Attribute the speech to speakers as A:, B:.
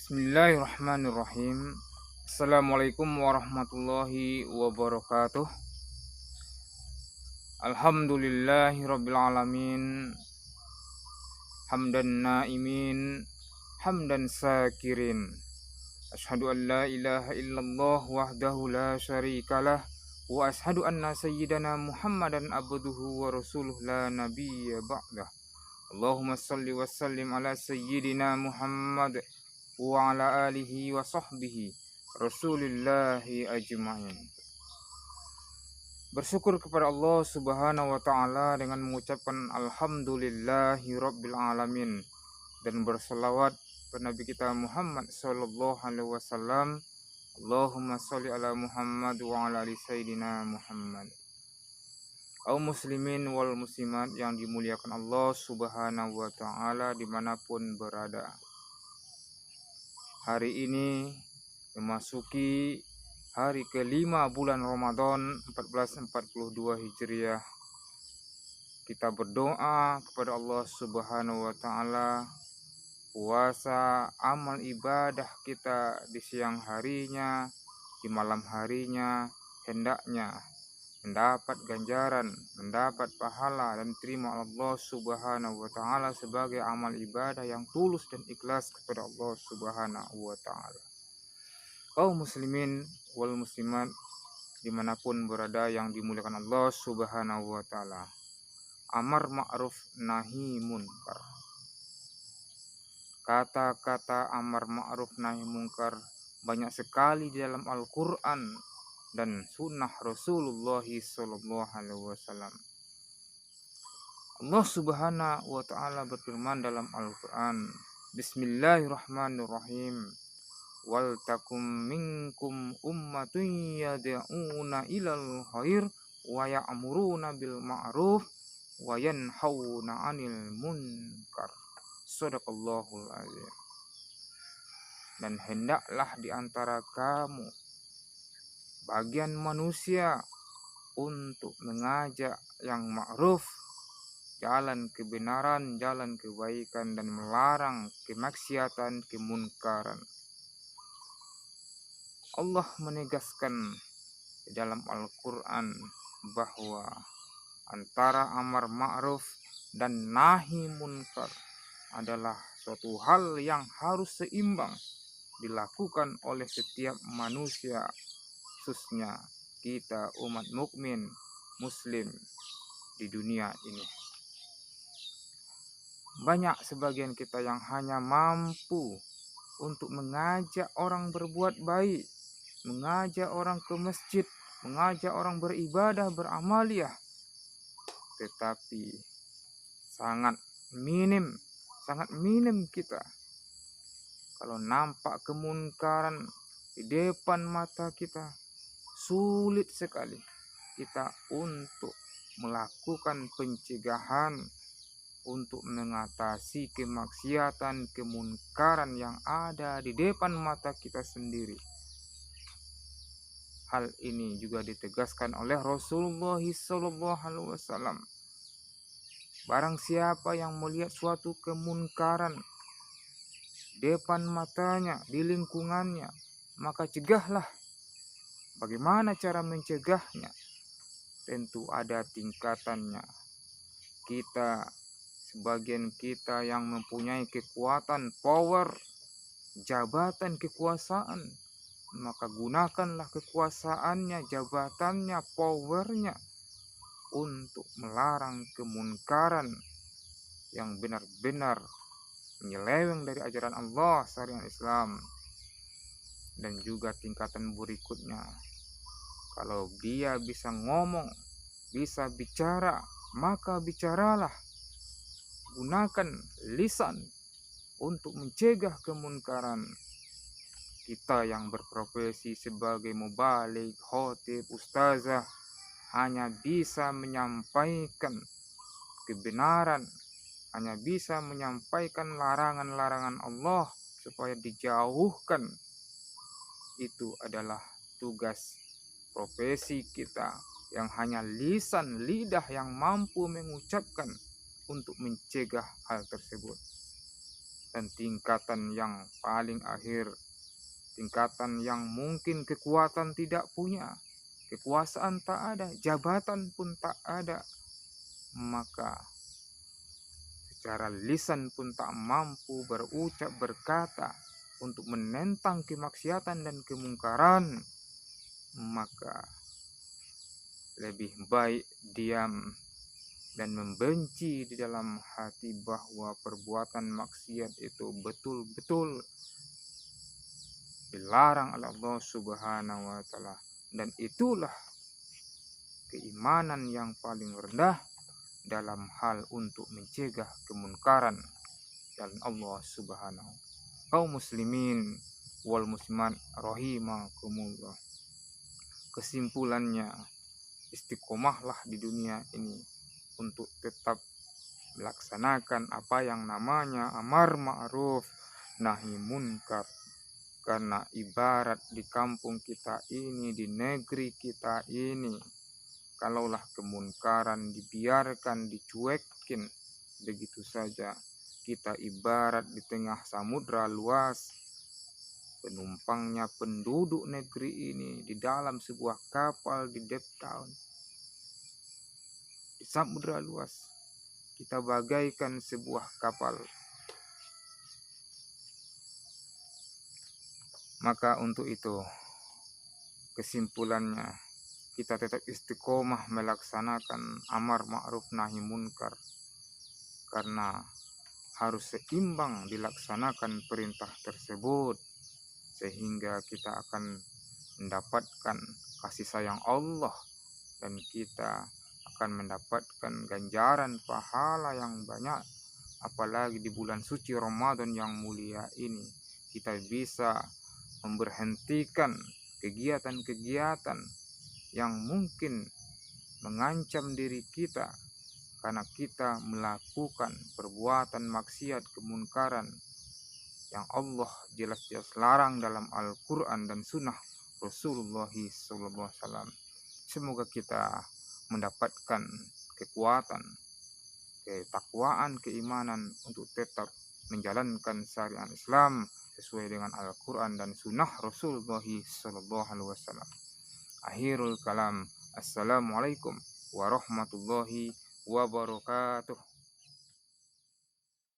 A: Bismillahirrahmanirrahim. Assalamualaikum warahmatullahi wabarakatuh. Alhamdulillahirabbil alamin. Hamdan naimin, hamdan sakirin. Asyhadu an la ilaha illallah wahdahu la syarikalah wa asyhadu anna sayyidana Muhammadan abduhu wa rasuluh la nabiyya ba'dah. Allahumma salli wa sallim ala sayyidina Muhammad wa ala alihi wa sahbihi rasulillahi ajma'in. Bersyukur kepada Allah subhanahu wa ta'ala dengan mengucapkan alhamdulillahi rabbil alamin, dan berselawat kepada Nabi kita Muhammad sallallahu alaihi wasallam. Allahumma sholli ala Muhammad wa ala ali sayyidina Muhammad. Kaum muslimin wal muslimat yang dimuliakan Allah subhanahu wa ta'ala dimanapun berada, hari ini memasuki hari kelima bulan Ramadan 1442 Hijriah. Kita berdoa kepada Allah Subhanahu wa Ta'ala, puasa amal ibadah kita di siang harinya, di malam harinya, hendaknya mendapat ganjaran, mendapat pahala dan terima Allah Subhanahu wa Ta'ala sebagai amal ibadah yang tulus dan ikhlas kepada Allah Subhanahu wa Ta'ala. Kaum muslimin wal muslimat dimanapun berada yang dimuliakan Allah Subhanahu wa Ta'ala, amar ma'ruf nahi munkar. Kata-kata amar ma'ruf nahi munkar banyak sekali di dalam Al-Quran dan sunnah Rasulullah sallallahu alaihi wasallam. Allah Subhanahu wa Ta'ala berfirman dalam Al-Quran, Bismillahirrahmanirrahim. Wal takum minkum ummatun yad'una ilal khair wa ya'muruna bil ma'ruf wa yanhauna 'anil munkar. Shadaqallahul azim. Dan hendaklah di antara kamu bagian manusia untuk mengajak yang ma'ruf, jalan kebenaran, jalan kebaikan, dan melarang kemaksiatan, kemunkaran. Allah menegaskan di dalam Al-Quran bahwa antara amar ma'ruf dan nahi munkar adalah suatu hal yang harus seimbang dilakukan oleh setiap manusia, khususnya kita umat mukmin muslim di dunia ini. Banyak sebagian kita yang hanya mampu untuk mengajak orang berbuat baik, mengajak orang ke masjid, mengajak orang beribadah, beramaliyah, tetapi sangat minim kita kalau nampak kemunkaran di depan mata kita, sulit sekali kita untuk melakukan pencegahan, untuk mengatasi kemaksiatan, kemunkaran yang ada di depan mata kita sendiri. Hal ini juga ditegaskan oleh Rasulullah SAW. Barang siapa yang melihat suatu kemunkaran depan matanya, di lingkungannya, maka cegahlah. Bagaimana cara mencegahnya? Tentu ada tingkatannya. Sebagian kita yang mempunyai kekuatan, power, jabatan, kekuasaan, maka gunakanlah kekuasaannya, jabatannya, powernya untuk melarang kemunkaran yang benar-benar menyeleweng dari ajaran Allah syariat Islam. Dan juga tingkatan berikutnya, kalau dia bisa ngomong, bisa bicara, maka bicaralah. Gunakan lisan untuk mencegah kemunkaran. Kita yang berprofesi sebagai mubalik, khotib, ustazah hanya bisa menyampaikan kebenaran, hanya bisa menyampaikan larangan-larangan Allah supaya dijauhkan. Itu adalah tugas profesi kita yang hanya lisan, lidah yang mampu mengucapkan untuk mencegah hal tersebut. dan tingkatan yang paling akhir, tingkatan yang mungkin kekuatan tidak punya, kekuasaan tak ada, jabatan pun tak ada, maka secara lisan pun tak mampu berucap berkata untuk menentang kemaksiatan dan kemungkaran, maka lebih baik diam dan membenci di dalam hati bahwa perbuatan maksiat itu betul-betul dilarang oleh Allah Subhanahu wa taala, dan itulah keimanan yang paling rendah dalam hal untuk mencegah kemunkaran jalan Allah Subhanahu. Kaum muslimin wal muslimat rahimakumullah. Kesimpulannya, istiqomahlah di dunia ini untuk tetap melaksanakan apa yang namanya amar ma'ruf nahi munkar. Karena ibarat di kampung kita ini, di negeri kita ini, kalaulah kemunkaran dibiarkan, dicuekin begitu saja, kita ibarat di tengah samudra luas, penumpangnya penduduk negeri ini di dalam sebuah kapal di deep down di samudra luas. Kita bagaikan sebuah kapal. Maka untuk itu, kesimpulannya, kita tetap istiqomah melaksanakan amar ma'ruf nahi munkar, karena harus seimbang dilaksanakan perintah tersebut, sehingga kita akan mendapatkan kasih sayang Allah dan kita akan mendapatkan ganjaran pahala yang banyak. Apalagi di bulan suci Ramadan yang mulia ini, kita bisa memberhentikan kegiatan-kegiatan yang mungkin mengancam diri kita karena kita melakukan perbuatan maksiat kemunkaran yang Allah jelas-jelas larang dalam Al-Quran dan Sunnah Rasulullah SAW. Semoga kita mendapatkan kekuatan, ketakwaan, keimanan untuk tetap menjalankan syariat Islam sesuai dengan Al-Quran dan Sunnah Rasulullah SAW. Akhirul kalam, assalamualaikum warahmatullahi wabarakatuh.